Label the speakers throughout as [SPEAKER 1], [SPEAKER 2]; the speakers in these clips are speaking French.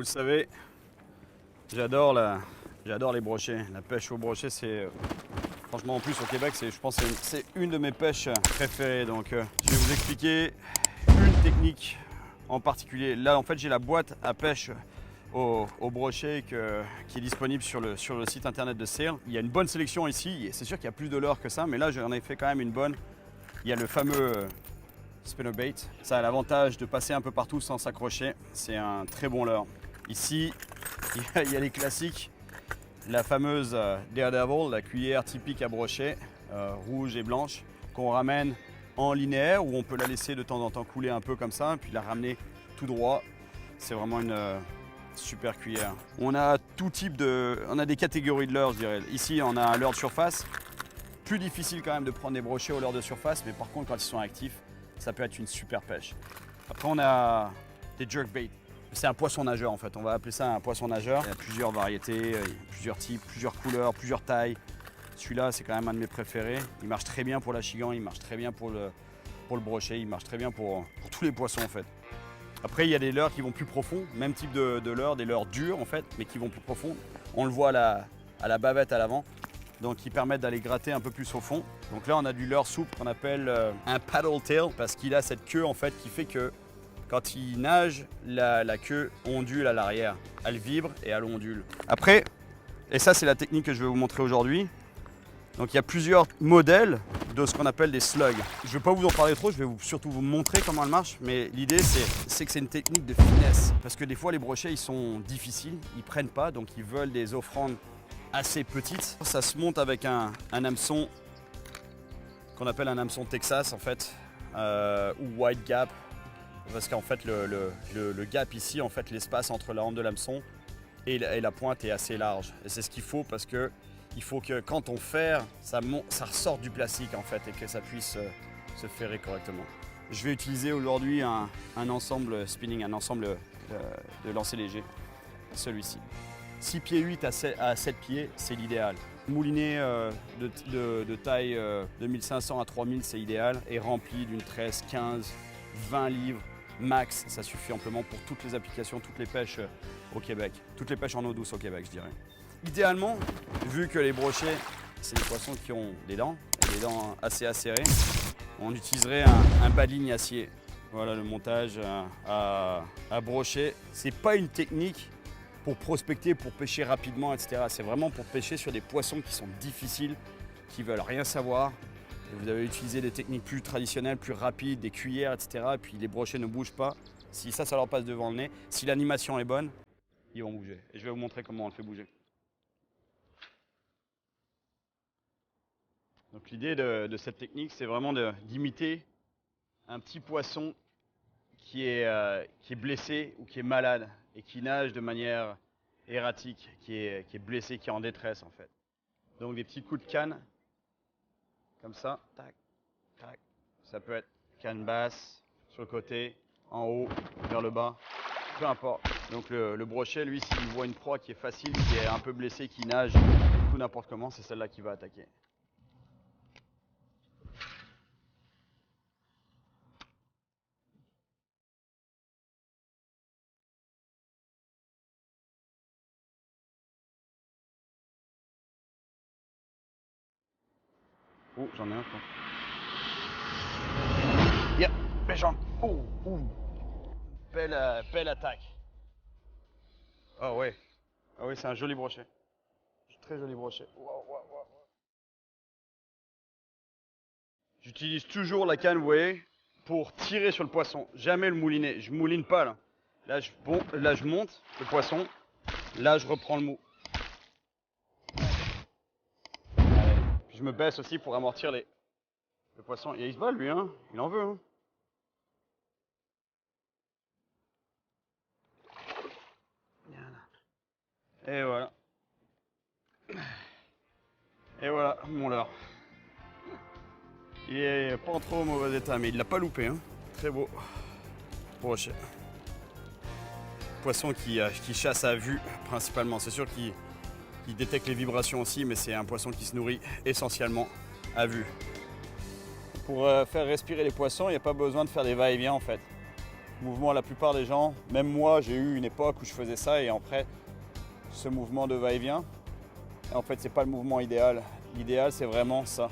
[SPEAKER 1] le savez, j'adore les brochets. La pêche au brochet, c'est franchement en plus au Québec, je pense que c'est une de mes pêches préférées. Donc je vais vous expliquer une technique en particulier. Là en fait j'ai la boîte à pêche au brochet qui est disponible sur le site internet de Sail. Il y a une bonne sélection ici, c'est sûr qu'il y a plus de leurres que ça, mais là j'en ai fait quand même une bonne. Il y a le fameux spinnerbait, ça a l'avantage de passer un peu partout sans s'accrocher, c'est un très bon leurre. Ici, il y a les classiques, la fameuse Daredevil, la cuillère typique à brochet, rouge et blanche, qu'on ramène en linéaire, où on peut la laisser de temps en temps couler un peu comme ça, puis la ramener tout droit. C'est vraiment une super cuillère. On a tout type on a des catégories de leurres, je dirais. Ici, on a un leurre de surface. Plus difficile quand même de prendre des brochets au leurre de surface, mais par contre, quand ils sont actifs, ça peut être une super pêche. Après, on a des jerkbait. C'est un poisson nageur en fait, on va appeler ça un poisson nageur. Il y a plusieurs variétés, plusieurs types, plusieurs couleurs, plusieurs tailles. Celui-là, c'est quand même un de mes préférés. Il marche très bien pour l'achigan, il marche très bien pour le brochet, il marche très bien pour tous les poissons en fait. Après, il y a des leurres qui vont plus profond, même type de leurres, des leurres durs en fait, mais qui vont plus profond. On le voit à la bavette à l'avant, donc qui permettent d'aller gratter un peu plus au fond. Donc là, on a du leurre souple qu'on appelle un paddle tail, parce qu'il a cette queue en fait qui fait que quand il nage, la queue ondule à l'arrière. Elle vibre et elle ondule. Après, et ça c'est la technique que je vais vous montrer aujourd'hui. Donc il y a plusieurs modèles de ce qu'on appelle des slugs. Je ne vais pas vous en parler trop, je vais surtout vous montrer comment elle marche. Mais l'idée c'est que c'est une technique de finesse. Parce que des fois les brochets ils sont difficiles, ils ne prennent pas, donc ils veulent des offrandes assez petites. Ça se monte avec un hameçon qu'on appelle un hameçon Texas en fait, ou White Gap. Parce qu'en fait le gap ici, en fait l'espace entre la hampe de l'hameçon et la pointe est assez large. Et c'est ce qu'il faut parce que il faut que quand on ferre, ça ressorte du plastique en fait et que ça puisse se ferrer correctement. Je vais utiliser aujourd'hui un ensemble spinning, un ensemble de lancer léger, celui-ci. 6 pieds 8 à 7 pieds, c'est l'idéal. Moulinet de taille de 1500 à 3000, c'est idéal et rempli d'une tresse 15, 20 livres max, ça suffit amplement pour toutes les applications, toutes les pêches au Québec, toutes les pêches en eau douce au Québec, je dirais. Idéalement, vu que les brochets, c'est des poissons qui ont des dents, et des dents assez acérées, on utiliserait un bas de ligne acier. Voilà le montage à brochet. C'est pas une technique pour prospecter, pour pêcher rapidement, etc. C'est vraiment pour pêcher sur des poissons qui sont difficiles, qui veulent rien savoir. Et vous avez utilisé des techniques plus traditionnelles, plus rapides, des cuillères, etc. Et puis les brochets ne bougent pas. Si ça leur passe devant le nez, si l'animation est bonne, ils vont bouger. Et je vais vous montrer comment on le fait bouger. Donc l'idée de cette technique, c'est vraiment d'imiter un petit poisson qui est blessé ou qui est malade et qui nage de manière erratique, qui est blessé, qui est en détresse en fait. Donc des petits coups de canne. Comme ça, tac, tac. Ça peut être canne basse, sur le côté, en haut, vers le bas, peu importe. Donc le brochet, lui, s'il voit une proie qui est facile, qui est un peu blessée, qui nage tout n'importe comment, c'est celle-là qui va attaquer. Oh, j'en ai un quoi. Yep, méchant. Oh, belle attaque. Ah ouais. Ah oui, c'est un joli brochet. Très joli brochet. Wow, wow, wow. J'utilise toujours la canne, vous voyez, pour tirer sur le poisson. Jamais le mouliner. Je mouline pas là. Là, je monte le poisson. Là, je reprends le mou. Allez. Puis je me baisse aussi pour amortir le poisson. Et il se bat lui, hein. Il en veut, hein. Et voilà. Et voilà, mon leurre. Il est pas en trop mauvais état, mais il l'a pas loupé, hein. Très beau brochet. Poisson qui chasse à vue principalement. C'est sûr qu'il détecte les vibrations aussi, mais c'est un poisson qui se nourrit essentiellement à vue. Pour faire respirer les poissons, il n'y a pas besoin de faire des va-et-vient en fait. mouvement, la plupart des gens, même moi, j'ai eu une époque où je faisais ça et après, ce mouvement de va-et-vient. Et en fait, c'est pas le mouvement idéal. L'idéal, c'est vraiment ça.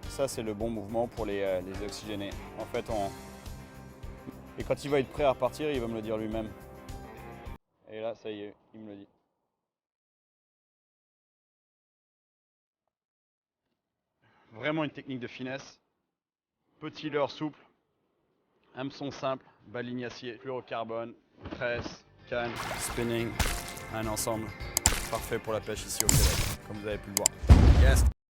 [SPEAKER 1] Ça, c'est le bon mouvement pour les oxygéner. En fait, et quand il va être prêt à repartir, il va me le dire lui-même. Et là, ça y est, il me le dit. Vraiment une technique de finesse. Petit leurre souple, hameçon simple, bas ligne acier, fluorocarbone, presse, canne, spinning, un ensemble parfait pour la pêche ici au Québec, comme vous avez pu le voir. Yes.